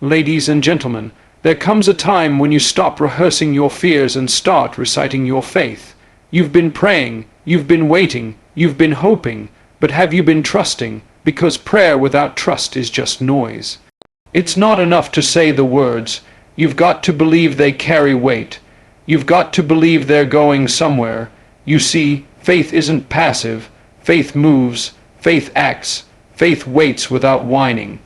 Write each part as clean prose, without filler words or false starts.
Ladies and gentlemen, there comes a time when you stop rehearsing your fears and start reciting your faith. You've been praying, you've been waiting, you've been hoping, but have you been trusting? Because prayer without trust is just noise. It's not enough to say the words. You've got to believe they carry weight. You've got to believe they're going somewhere. You see, faith isn't passive. Faith moves. Faith acts. Faith waits without whining.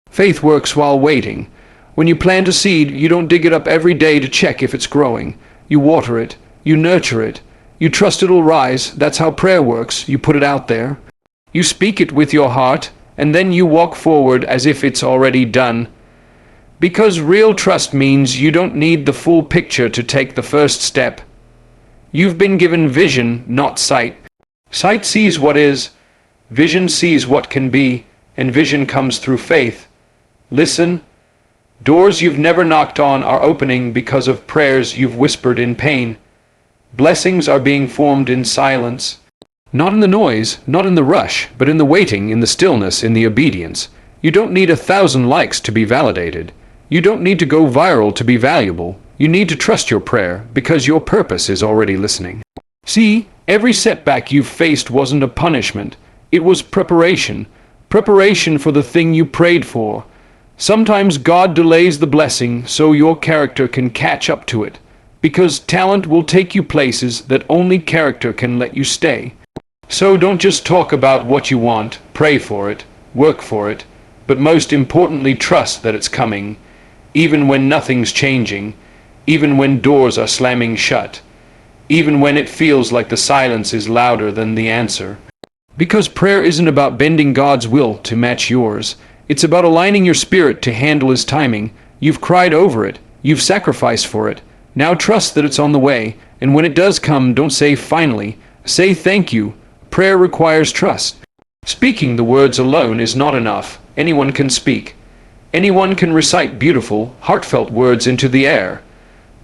Faith works while waiting. When you plant a seed, you don't dig it up every day to check if it's growing. You water it. You nurture it. You trust it'll rise. That's how prayer works. You put it out there. You speak it with your heart, and then you walk forward as if it's already done. Because real trust means you don't need the full picture to take the first step. You've been given vision, not sight. Sight sees what is, vision sees what can be, and vision comes through faith. Listen. Doors you've never knocked on are opening because of prayers you've whispered in pain. Blessings are being formed in silence. Not in the noise, not in the rush, but in the waiting, in the stillness, in the obedience. You don't need 1,000 likes to be validated. You don't need to go viral to be valuable. You need to trust your prayer, because your purpose is already listening. See, every setback you've faced wasn't a punishment. It was preparation. Preparation for the thing you prayed for. Sometimes God delays the blessing so your character can catch up to it. Because talent will take you places that only character can let you stay. So don't just talk about what you want, pray for it, work for it, but most importantly trust that it's coming. Even when nothing's changing, even when doors are slamming shut, even when it feels like the silence is louder than the answer. Because prayer isn't about bending God's will to match yours. It's about aligning your spirit to handle His timing. You've cried over it. You've sacrificed for it. Now trust that it's on the way, and when it does come, don't say finally. Say thank you. Prayer requires trust. Speaking the words alone is not enough. Anyone can speak. Anyone can recite beautiful, heartfelt words into the air.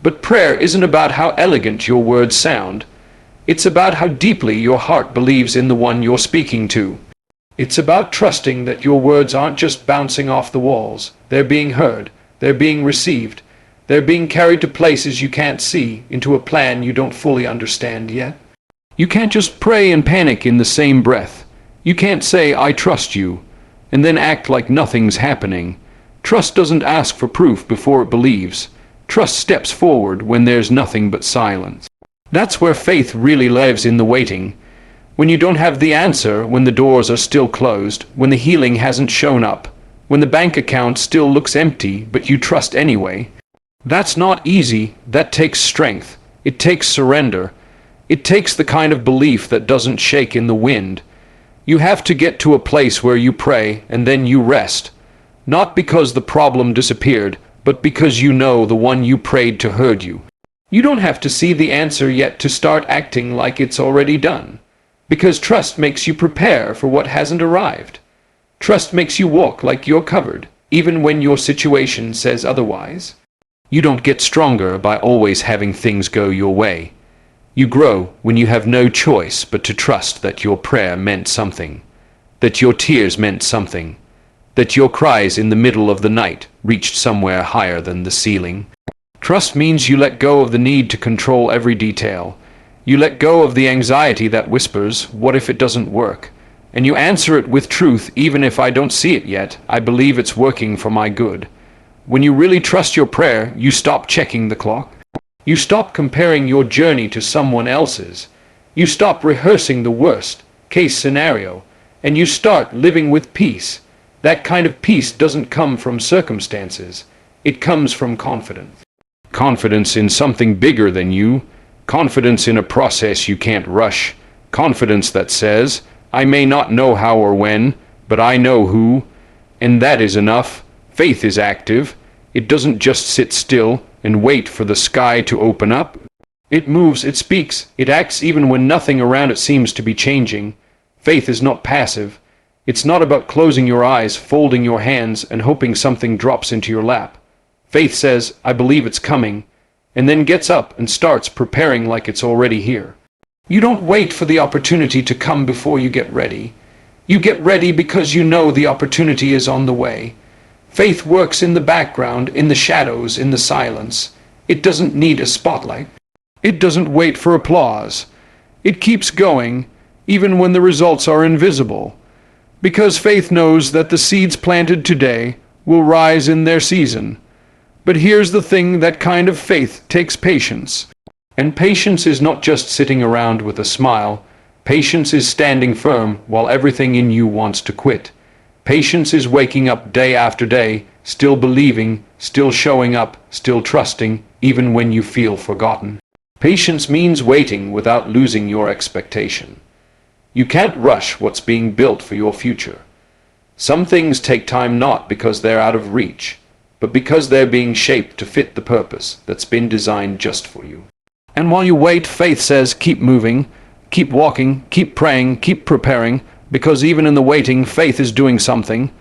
But prayer isn't about how elegant your words sound. It's about how deeply your heart believes in the one you're speaking to. It's about trusting that your words aren't just bouncing off the walls. They're being heard. They're being received. They're being carried to places you can't see, into a plan you don't fully understand yet. You can't just pray and panic in the same breath. You can't say, I trust you, and then act like nothing's happening. Trust doesn't ask for proof before it believes. Trust steps forward when there's nothing but silence. That's where faith really lives, in the waiting. When you don't have the answer, when the doors are still closed, when the healing hasn't shown up, when the bank account still looks empty, but you trust anyway. That's not easy. That takes strength. It takes surrender. It takes the kind of belief that doesn't shake in the wind. You have to get to a place where you pray and then you rest. Not because the problem disappeared, but because you know the one you prayed to heard you. You don't have to see the answer yet to start acting like it's already done. Because trust makes you prepare for what hasn't arrived. Trust makes you walk like you're covered, even when your situation says otherwise. You don't get stronger by always having things go your way. You grow when you have no choice but to trust that your prayer meant something, that your tears meant something, that your cries in the middle of the night reached somewhere higher than the ceiling. Trust means you let go of the need to control every detail. You let go of the anxiety that whispers, what if it doesn't work? And you answer it with truth. Even if I don't see it yet, I believe it's working for my good. When you really trust your prayer, you stop checking the clock. You stop comparing your journey to someone else's. You stop rehearsing the worst case scenario, and you start living with peace. That kind of peace doesn't come from circumstances. It comes from confidence. Confidence in something bigger than you. Confidence in a process you can't rush. Confidence that says, I may not know how or when, but I know who. And that is enough. Faith is active. It doesn't just sit still and wait for the sky to open up. It moves, it speaks, it acts even when nothing around it seems to be changing. Faith is not passive. It's not about closing your eyes, folding your hands, and hoping something drops into your lap. Faith says, I believe it's coming, and then gets up and starts preparing like it's already here. You don't wait for the opportunity to come before you get ready. You get ready because you know the opportunity is on the way. Faith works in the background, in the shadows, in the silence. It doesn't need a spotlight. It doesn't wait for applause. It keeps going, even when the results are invisible. Because faith knows that the seeds planted today will rise in their season. But here's the thing, that kind of faith takes patience. And patience is not just sitting around with a smile. Patience is standing firm while everything in you wants to quit. Patience is waking up day after day, still believing, still showing up, still trusting, even when you feel forgotten. Patience means waiting without losing your expectation. You can't rush what's being built for your future. Some things take time not because they're out of reach, but because they're being shaped to fit the purpose that's been designed just for you. And while you wait, faith says keep moving, keep walking, keep praying, keep preparing, because even in the waiting, faith is doing something.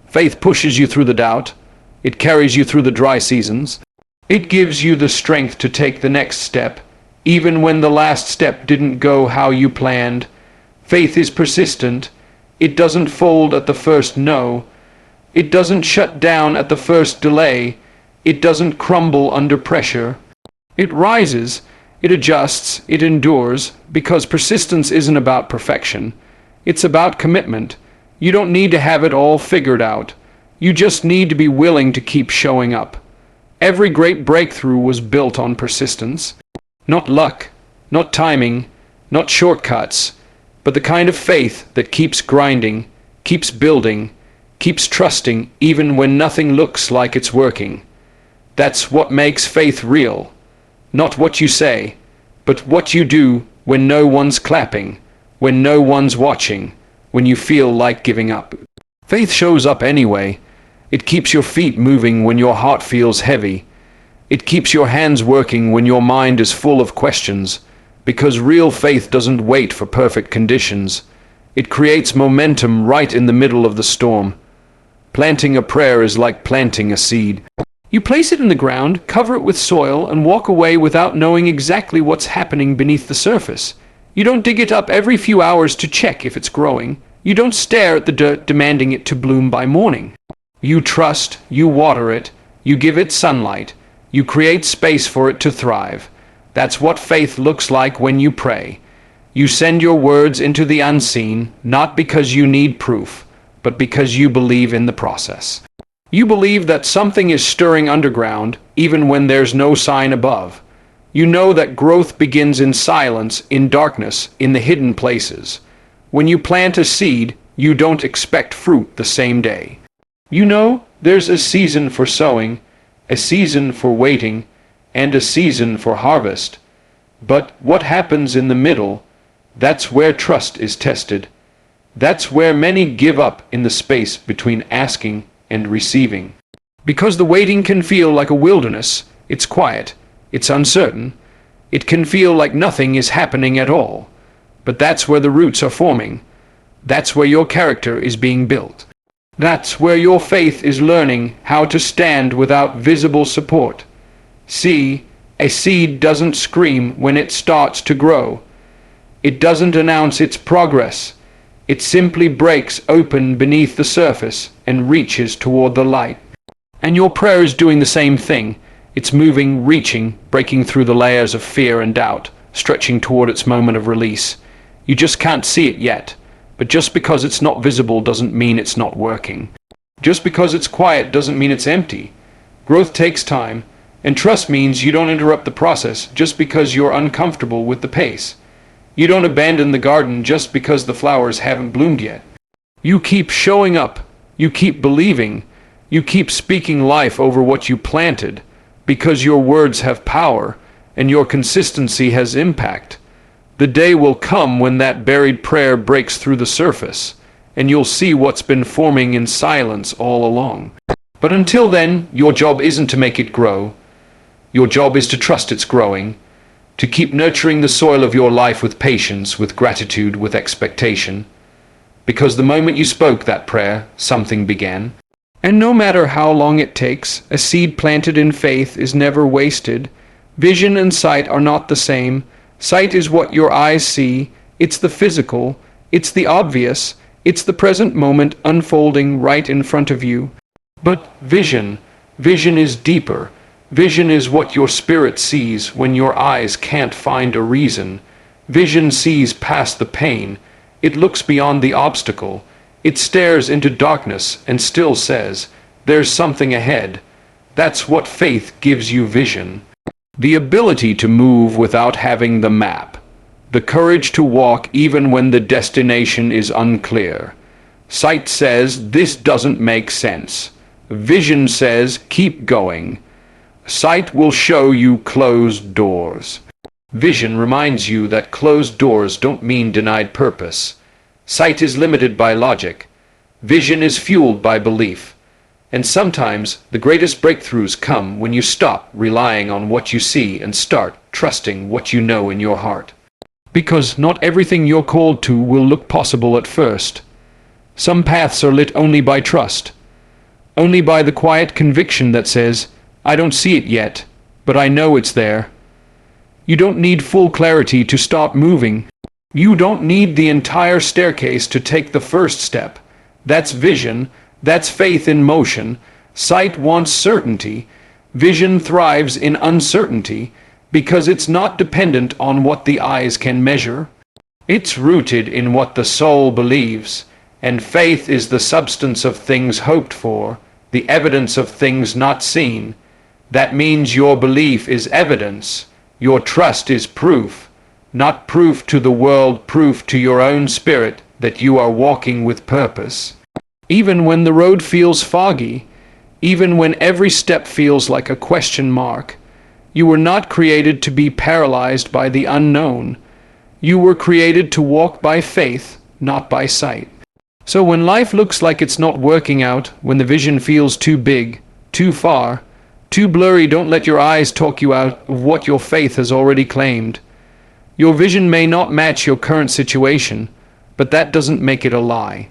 Faith pushes you through the doubt. It carries you through the dry seasons. It gives you the strength to take the next step, even when the last step didn't go how you planned. Faith is persistent. It doesn't fold at the first no. It doesn't shut down at the first delay. It doesn't crumble under pressure. It rises, it adjusts, it endures, because persistence isn't about perfection. It's about commitment. You don't need to have it all figured out. You just need to be willing to keep showing up. Every great breakthrough was built on persistence. Not luck, not timing, not shortcuts, but the kind of faith that keeps grinding, keeps building, keeps trusting even when nothing looks like it's working. That's what makes faith real. Not what you say, but what you do when no one's clapping, when no one's watching, when you feel like giving up. Faith shows up anyway. It keeps your feet moving when your heart feels heavy. It keeps your hands working when your mind is full of questions, because real faith doesn't wait for perfect conditions. It creates momentum right in the middle of the storm. Planting a prayer is like planting a seed. You place it in the ground, cover it with soil, and walk away without knowing exactly what's happening beneath the surface. You don't dig it up every few hours to check if it's growing. You don't stare at the dirt demanding it to bloom by morning. You trust, you water it, you give it sunlight, you create space for it to thrive. That's what faith looks like when you pray. You send your words into the unseen, not because you need proof, but because you believe in the process. You believe that something is stirring underground, even when there's no sign above. You know that growth begins in silence, in darkness, in the hidden places. When you plant a seed, you don't expect fruit the same day. You know there's a season for sowing, a season for waiting, and a season for harvest. But what happens in the middle, that's where trust is tested. That's where many give up in the space between asking and receiving. Because the waiting can feel like a wilderness. It's quiet, it's uncertain, it can feel like nothing is happening at all. But that's where the roots are forming. That's where your character is being built. That's where your faith is learning how to stand without visible support. See, a seed doesn't scream when it starts to grow. It doesn't announce its progress. It simply breaks open beneath the surface and reaches toward the light. And your prayer is doing the same thing. It's moving, reaching, breaking through the layers of fear and doubt, stretching toward its moment of release. You just can't see it yet. But just because it's not visible doesn't mean it's not working. Just because it's quiet doesn't mean it's empty. Growth takes time, and trust means you don't interrupt the process just because you're uncomfortable with the pace. You don't abandon the garden just because the flowers haven't bloomed yet. You keep showing up. You keep believing. You keep speaking life over what you planted, because your words have power and your consistency has impact. The day will come when that buried prayer breaks through the surface, and you'll see what's been forming in silence all along. But until then, your job isn't to make it grow. Your job is to trust it's growing, to keep nurturing the soil of your life with patience, with gratitude, with expectation. Because the moment you spoke that prayer, something began. And no matter how long it takes, a seed planted in faith is never wasted. Vision and sight are not the same. Sight is what your eyes see. It's the physical. It's the obvious. It's the present moment unfolding right in front of you. But vision is deeper. Vision is what your spirit sees when your eyes can't find a reason. Vision sees past the pain. It looks beyond the obstacle. It stares into darkness and still says, "There's something ahead." That's what faith gives you: vision. The ability to move without having the map. The courage to walk even when the destination is unclear. Sight says, "This doesn't make sense." Vision says, "Keep going." Sight will show you closed doors. Vision reminds you that closed doors don't mean denied purpose. Sight is limited by logic. Vision is fueled by belief. And sometimes the greatest breakthroughs come when you stop relying on what you see and start trusting what you know in your heart. Because not everything you're called to will look possible at first. Some paths are lit only by trust. Only by the quiet conviction that says, "I don't see it yet, but I know it's there." You don't need full clarity to start moving. You don't need the entire staircase to take the first step. That's vision. That's faith in motion. Sight wants certainty. Vision thrives in uncertainty because it's not dependent on what the eyes can measure. It's rooted in what the soul believes, and faith is the substance of things hoped for, the evidence of things not seen. That means your belief is evidence. Your trust is proof, not proof to the world, proof to your own spirit that you are walking with purpose. Even when the road feels foggy, even when every step feels like a question mark, you were not created to be paralyzed by the unknown. You were created to walk by faith, not by sight. So when life looks like it's not working out, when the vision feels too big, too far, too blurry, don't let your eyes talk you out of what your faith has already claimed. Your vision may not match your current situation, but that doesn't make it a lie.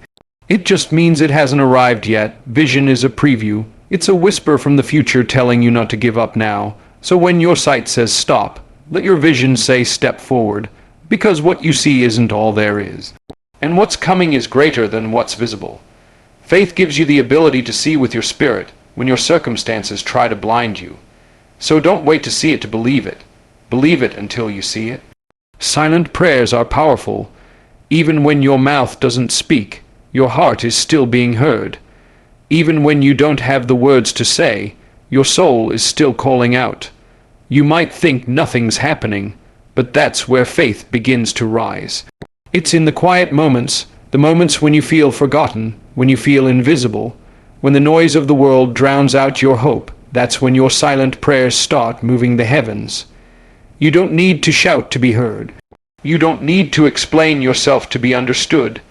It just means it hasn't arrived yet. Vision is a preview. It's a whisper from the future telling you not to give up now. So when your sight says stop, let your vision say step forward, because what you see isn't all there is. And what's coming is greater than what's visible. Faith gives you the ability to see with your spirit when your circumstances try to blind you. So don't wait to see it to believe it. Believe it until you see it. Silent prayers are powerful. Even when your mouth doesn't speak, your heart is still being heard. Even when you don't have the words to say, your soul is still calling out. You might think nothing's happening, but that's where faith begins to rise. It's in the quiet moments, the moments when you feel forgotten, when you feel invisible, when the noise of the world drowns out your hope. That's when your silent prayers start moving the heavens. You don't need to shout to be heard. You don't need to explain yourself to be understood.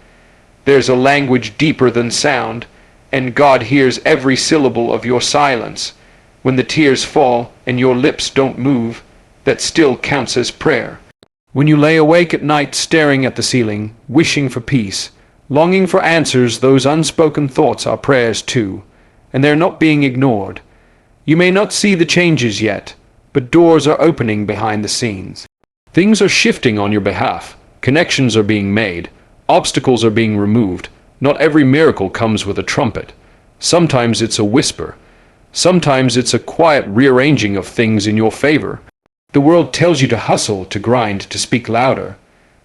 There's a language deeper than sound, and God hears every syllable of your silence. When the tears fall and your lips don't move, that still counts as prayer. When you lay awake at night staring at the ceiling, wishing for peace, longing for answers, those unspoken thoughts are prayers too, and they're not being ignored. You may not see the changes yet, but doors are opening behind the scenes. Things are shifting on your behalf. Connections are being made. Obstacles are being removed. Not every miracle comes with a trumpet. Sometimes it's a whisper. Sometimes it's a quiet rearranging of things in your favor. The world tells you to hustle, to grind, to speak louder.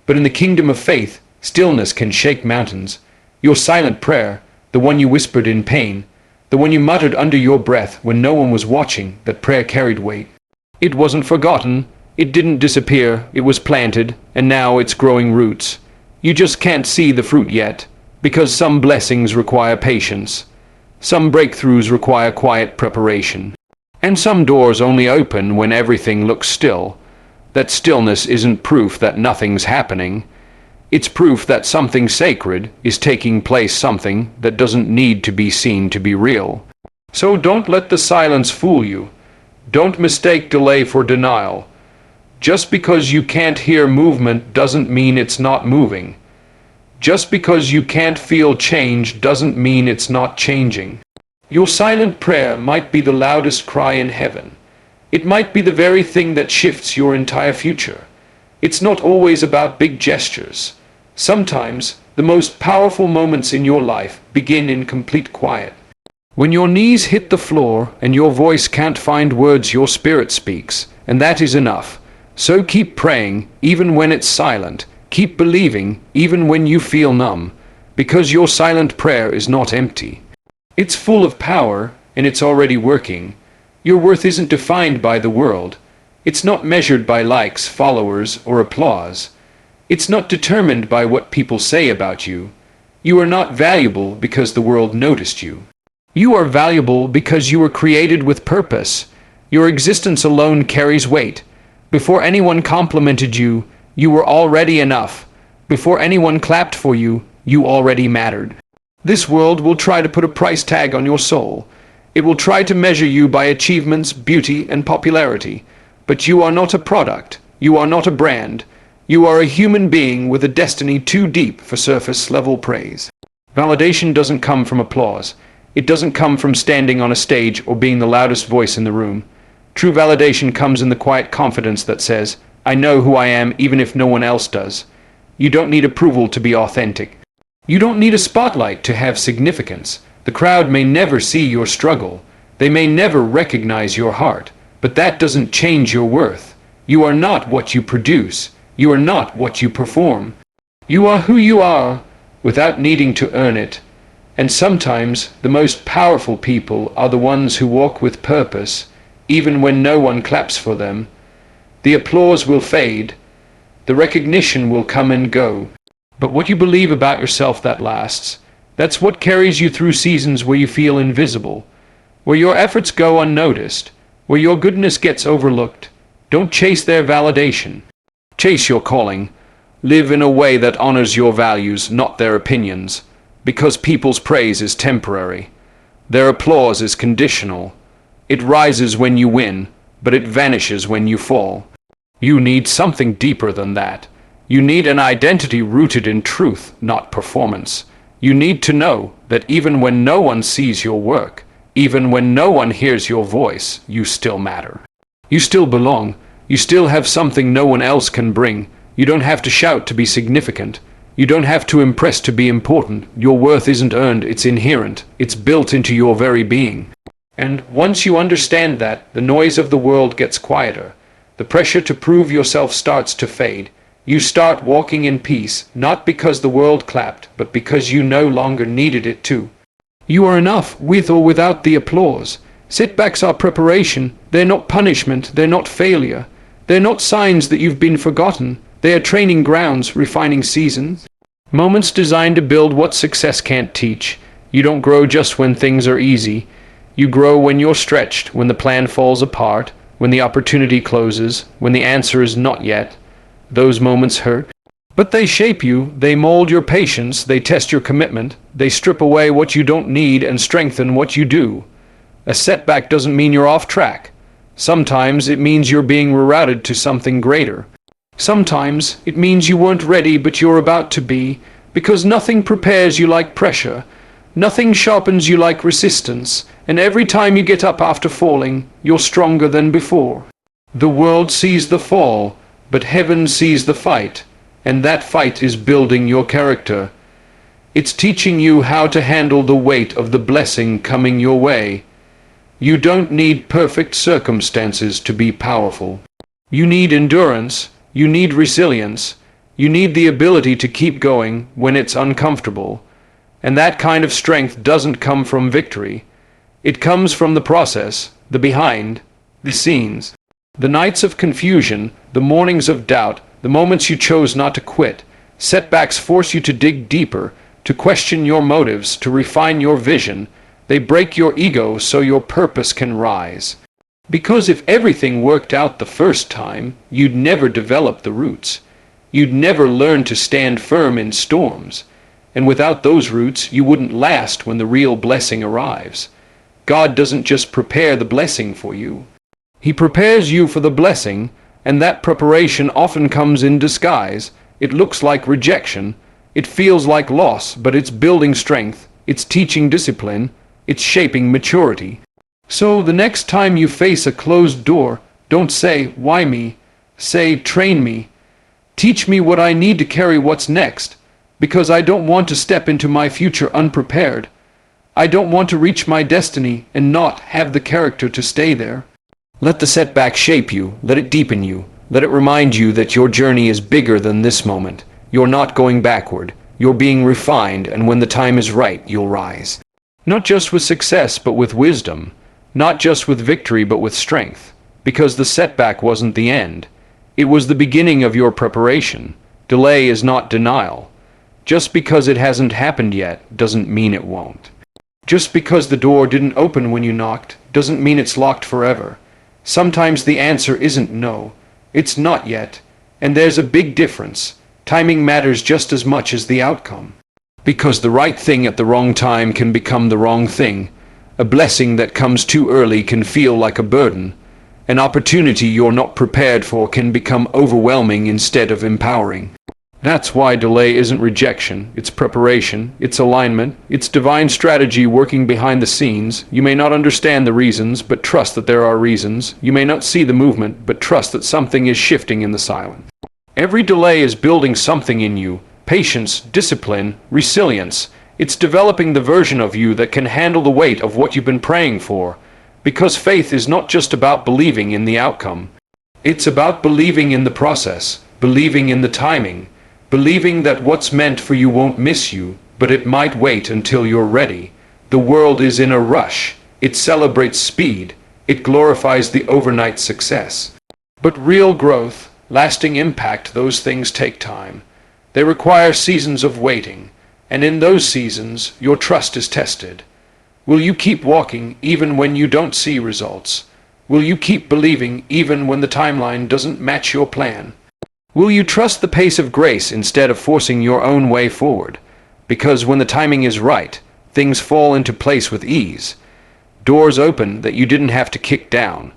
But in the kingdom of faith, stillness can shake mountains. Your silent prayer, the one you whispered in pain, the one you muttered under your breath when no one was watching, that prayer carried weight. It wasn't forgotten. It didn't disappear. It was planted, and now it's growing roots. You just can't see the fruit yet, because some blessings require patience. Some breakthroughs require quiet preparation. And some doors only open when everything looks still. That stillness isn't proof that nothing's happening. It's proof that something sacred is taking place, something that doesn't need to be seen to be real. So don't let the silence fool you. Don't mistake delay for denial. Just because you can't hear movement doesn't mean it's not moving. Just because you can't feel change doesn't mean it's not changing. Your silent prayer might be the loudest cry in heaven. It might be the very thing that shifts your entire future. It's not always about big gestures. Sometimes the most powerful moments in your life begin in complete quiet. When your knees hit the floor and your voice can't find words, your spirit speaks, and that is enough. So keep praying, even when it's silent. Keep believing, even when you feel numb, because your silent prayer is not empty. It's full of power, and it's already working. Your worth isn't defined by the world. It's not measured by likes, followers, or applause. It's not determined by what people say about you. You are not valuable because the world noticed you. You are valuable because you were created with purpose. Your existence alone carries weight. Before anyone complimented you, you were already enough. Before anyone clapped for you, you already mattered. This world will try to put a price tag on your soul. It will try to measure you by achievements, beauty, and popularity. But you are not a product. You are not a brand. You are a human being with a destiny too deep for surface-level praise. Validation doesn't come from applause. It doesn't come from standing on a stage or being the loudest voice in the room. True validation comes in the quiet confidence that says, I know who I am even if no one else does. You don't need approval to be authentic. You don't need a spotlight to have significance. The crowd may never see your struggle. They may never recognize your heart. But that doesn't change your worth. You are not what you produce. You are not what you perform. You are who you are without needing to earn it. And sometimes the most powerful people are the ones who walk with purpose, even when no one claps for them. The applause will fade. The recognition will come and go. But what you believe about yourself, that lasts. That's what carries you through seasons where you feel invisible, where your efforts go unnoticed, where your goodness gets overlooked. Don't chase their validation. Chase your calling. Live in a way that honors your values, not their opinions. Because people's praise is temporary. Their applause is conditional. It rises when you win, but it vanishes when you fall. You need something deeper than that. You need an identity rooted in truth, not performance. You need to know that even when no one sees your work, even when no one hears your voice, you still matter. You still belong. You still have something no one else can bring. You don't have to shout to be significant. You don't have to impress to be important. Your worth isn't earned, it's inherent. It's built into your very being. And once you understand that, the noise of the world gets quieter. The pressure to prove yourself starts to fade. You start walking in peace, not because the world clapped, but because you no longer needed it to. You are enough, with or without the applause. Setbacks are preparation. They're not punishment. They're not failure. They're not signs that you've been forgotten. They are training grounds, refining seasons. Moments designed to build what success can't teach. You don't grow just when things are easy. You grow when you're stretched, when the plan falls apart, when the opportunity closes, when the answer is not yet. Those moments hurt. But they shape you, they mold your patience, they test your commitment, they strip away what you don't need and strengthen what you do. A setback doesn't mean you're off track. Sometimes it means you're being rerouted to something greater. Sometimes it means you weren't ready but you're about to be, because nothing prepares you like pressure, nothing sharpens you like resistance, and every time you get up after falling, you're stronger than before. The world sees the fall, but heaven sees the fight, and that fight is building your character. It's teaching you how to handle the weight of the blessing coming your way. You don't need perfect circumstances to be powerful. You need endurance. You need resilience. You need the ability to keep going when it's uncomfortable. And that kind of strength doesn't come from victory. It comes from the process, the behind, the scenes. The nights of confusion, the mornings of doubt, the moments you chose not to quit. Setbacks force you to dig deeper, to question your motives, to refine your vision. They break your ego so your purpose can rise. Because if everything worked out the first time, you'd never develop the roots. You'd never learn to stand firm in storms. And without those roots, you wouldn't last when the real blessing arrives. God doesn't just prepare the blessing for you. He prepares you for the blessing, and that preparation often comes in disguise. It looks like rejection. It feels like loss, but it's building strength. It's teaching discipline. It's shaping maturity. So the next time you face a closed door, don't say, "Why me?" Say, "Train me. Teach me what I need to carry what's next, because I don't want to step into my future unprepared. I don't want to reach my destiny and not have the character to stay there. Let the setback shape you, let it deepen you, let it remind you that your journey is bigger than this moment. You're not going backward, you're being refined, and when the time is right, you'll rise. Not just with success, but with wisdom. Not just with victory, but with strength. Because the setback wasn't the end. It was the beginning of your preparation. Delay is not denial. Just because it hasn't happened yet doesn't mean it won't. Just because the door didn't open when you knocked doesn't mean it's locked forever. Sometimes the answer isn't no, it's not yet, and there's a big difference. Timing matters just as much as the outcome. Because the right thing at the wrong time can become the wrong thing. A blessing that comes too early can feel like a burden. An opportunity you're not prepared for can become overwhelming instead of empowering. That's why delay isn't rejection, it's preparation, it's alignment, it's divine strategy working behind the scenes. You may not understand the reasons, but trust that there are reasons. You may not see the movement, but trust that something is shifting in the silence. Every delay is building something in you. Patience, discipline, resilience. It's developing the version of you that can handle the weight of what you've been praying for. Because faith is not just about believing in the outcome. It's about believing in the process, believing in the timing, believing that what's meant for you won't miss you, but it might wait until you're ready. The world is in a rush. It celebrates speed. It glorifies the overnight success. But real growth, lasting impact, those things take time. They require seasons of waiting, and in those seasons, your trust is tested. Will you keep walking even when you don't see results? Will you keep believing even when the timeline doesn't match your plan? Will you trust the pace of grace instead of forcing your own way forward? Because when the timing is right, things fall into place with ease. Doors open that you didn't have to kick down.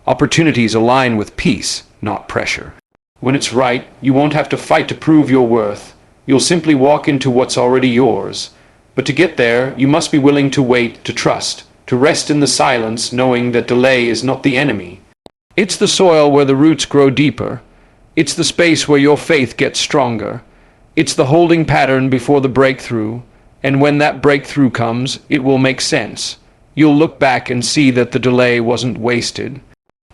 Opportunities align with peace, not pressure. When it's right, you won't have to fight to prove your worth. You'll simply walk into what's already yours. But to get there, you must be willing to wait, to trust, to rest in the silence, knowing that delay is not the enemy. It's the soil where the roots grow deeper. It's the space where your faith gets stronger. It's the holding pattern before the breakthrough. And when that breakthrough comes, it will make sense. You'll look back and see that the delay wasn't wasted.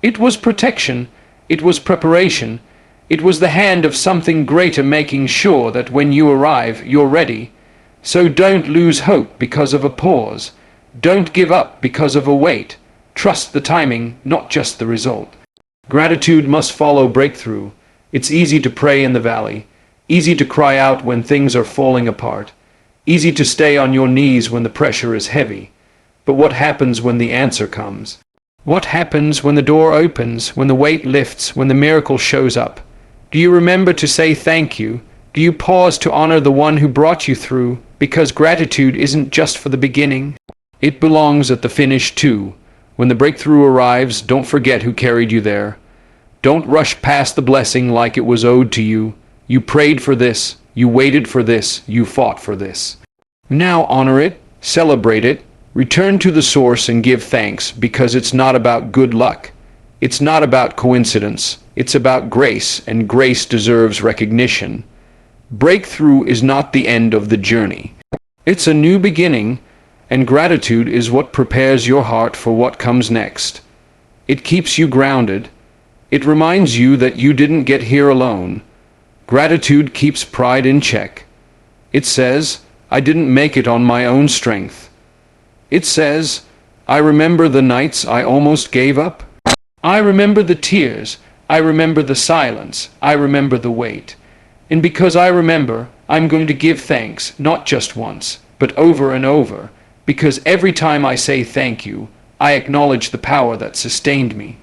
It was protection. It was preparation. It was the hand of something greater making sure that when you arrive, you're ready. So don't lose hope because of a pause. Don't give up because of a wait. Trust the timing, not just the result. Gratitude must follow breakthrough. It's easy to pray in the valley, easy to cry out when things are falling apart, easy to stay on your knees when the pressure is heavy. But what happens when the answer comes? What happens when the door opens, when the weight lifts, when the miracle shows up? Do you remember to say thank you? Do you pause to honor the one who brought you through? Because gratitude isn't just for the beginning. It belongs at the finish too. When the breakthrough arrives, don't forget who carried you there. Don't rush past the blessing like it was owed to you. You prayed for this, you waited for this, you fought for this. Now honor it, celebrate it, return to the source and give thanks, because it's not about good luck. It's not about coincidence. It's about grace, and grace deserves recognition. Breakthrough is not the end of the journey. It's a new beginning, and gratitude is what prepares your heart for what comes next. It keeps you grounded. It reminds you that you didn't get here alone. Gratitude keeps pride in check. It says, I didn't make it on my own strength. It says, I remember the nights I almost gave up. I remember the tears. I remember the silence. I remember the wait. And because I remember, I'm going to give thanks, not just once, but over and over. Because every time I say thank you, I acknowledge the power that sustained me.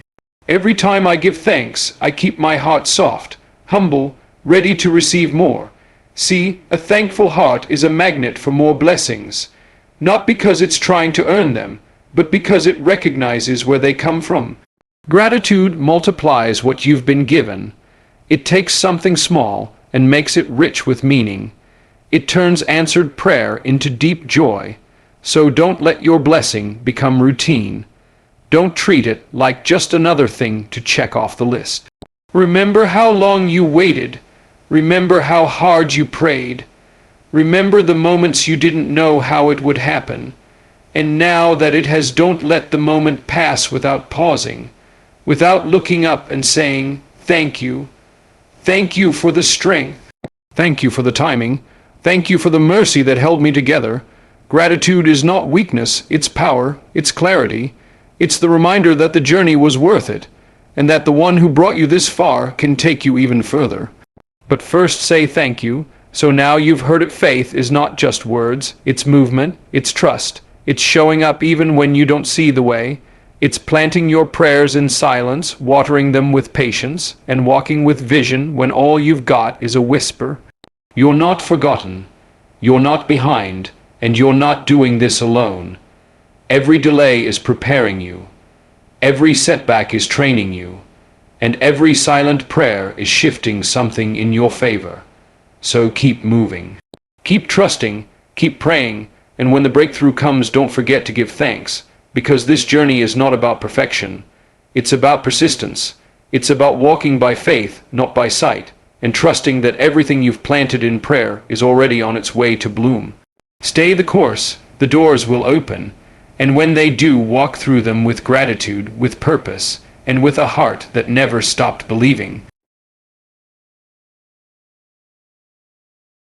Every time I give thanks, I keep my heart soft, humble, ready to receive more. See, a thankful heart is a magnet for more blessings. Not because it's trying to earn them, but because it recognizes where they come from. Gratitude multiplies what you've been given. It takes something small and makes it rich with meaning. It turns answered prayer into deep joy. So don't let your blessing become routine. Don't treat it like just another thing to check off the list. Remember how long you waited. Remember how hard you prayed. Remember the moments you didn't know how it would happen. And now that it has, don't let the moment pass without pausing, without looking up and saying, thank you. Thank you for the strength. Thank you for the timing. Thank you for the mercy that held me together. Gratitude is not weakness, it's power, it's clarity. It's the reminder that the journey was worth it, and that the one who brought you this far can take you even further. But first say thank you. So now you've heard it. Faith is not just words, it's movement, it's trust. It's showing up even when you don't see the way. It's planting your prayers in silence, watering them with patience, and walking with vision when all you've got is a whisper. You're not forgotten, you're not behind, and you're not doing this alone. Every delay is preparing you. Every setback is training you. And every silent prayer is shifting something in your favor. So keep moving. Keep trusting, keep praying, and when the breakthrough comes, don't forget to give thanks, because this journey is not about perfection. It's about persistence. It's about walking by faith, not by sight, and trusting that everything you've planted in prayer is already on its way to bloom. Stay the course, the doors will open, and when they do, walk through them with gratitude, with purpose, and with a heart that never stopped believing.